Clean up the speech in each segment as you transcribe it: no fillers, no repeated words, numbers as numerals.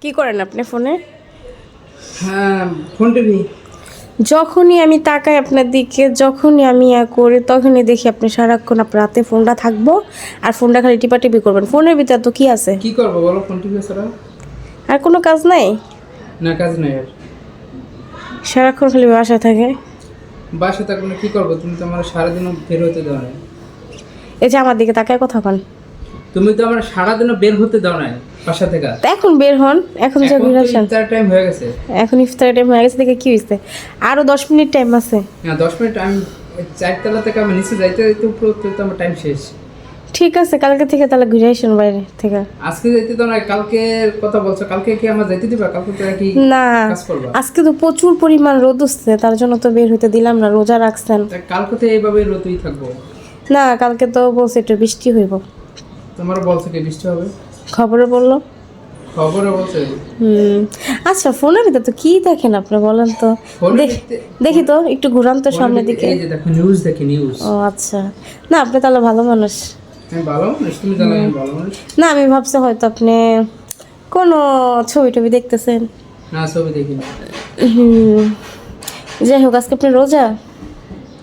কি করেন আপনি ফোনে? হ্যাঁ, ফোন টিভি। যখনই আমি তাকাই আপনার দিকে, যখনই আমি করি, তখনই দেখি আপনি সারাক্ষণ আপনার হাতে ফোনটা থাকবো আর ফোনটা খালি টিপাটিপি করবেন। ফোনের ভিতরে তো কি আছে? কি করবো বলো ফোন টিভি ছাড়া? আর কোনো কাজ নাই? না, কাজ নেই আর। সারাক্ষণ খালি বাসায় থাকে। বাসায় থাকবো না, কি করবো? তুমি তো আমার সারাদিনও বের হতে দাও না। এই যে আমার দিকে তাকায় কথা কন। তুমি তো আমার সারাদিনও বের হতে দাও না বাসা থেকে। তা এখন বের হন, এখন যে এখন তো ঘুরাছেন। ইফতার টাইম হয়ে গেছে। এখন ইফতারের টাইম হয়ে গেছে, দেখে কি হয়েছে? আরো 10 মিনিট টাইম আছে। হ্যাঁ, 10 মিনিট। আমি 4 তলা থেকে আমি নিচে যাইতে যাইতে উপরে উঠতে তো আমার টাইম শেষ। ঠিক আছে, কালকে থেকে তাহলে ঘুরে আসুন বাইরে থেকে। আজকে যাইতে তো না, কালকে কথা বলছো। কালকে কি আমার যাইতে দিবা? কালকে তো কি না, কাজ করবা? আজকে তো প্রচুর পরিমাণ রোদ উঠছে, তার জন্য তো বের হতে দিলাম না, রোজা রাখছেন। তা কালকে তো এইভাবে রোদই থাকবো। না, কালকে তো বলছে একটু বৃষ্টি হইব। তোমার বলছো কি বৃষ্টি হবে? খবরে বললো। খবরে বলছে। আচ্ছা, ফোনের ভিতরে তো কি দেখেন আপনি বলেন তো? ফোনে দেখি তো, একটু ঘুরান তো সামনের দিকে। এই যে দেখো, নিউজ দেখি, নিউজ। ও আচ্ছা, না আপনি তাহলে ভালো মানুষ। আমি ভালো মানুষ, তুমি জানো আমি ভালো মানুষ। না, আমি ভাবছি হয়তো আপনি কোনো ছবি টবি দেখতেছেন। না, ছবি দেখি না। হুম, যাই হোক, আজকে আপনি রোজা?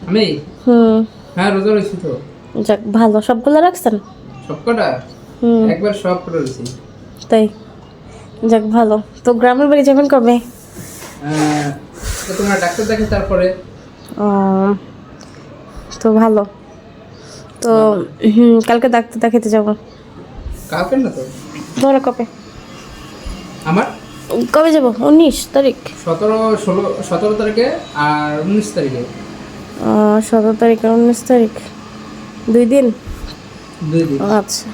আমি? হুম, হ্যাঁ, রোজা রয়েছি তো। যাক ভালো, সবগুলো রাখছেন? সবকটা হুম, একবার সব করে রয়েছি। তাই? যাক ভালো। তো গ্রামের বাড়ি যাবেন কবে? তো তোমার ডাক্তার দেখে তারপরে। ও, তো ভালো। তো কালকে ডাক্তার দেখাতে যাবো। কালকে না তো। ধরো কবে? আমার কবে যাব? 19 তারিখ? 17 তারিখে আর 19 তারিখে। 17 তারিখ আর 19 তারিখ, 2 দিন। 2 দিন। আচ্ছা।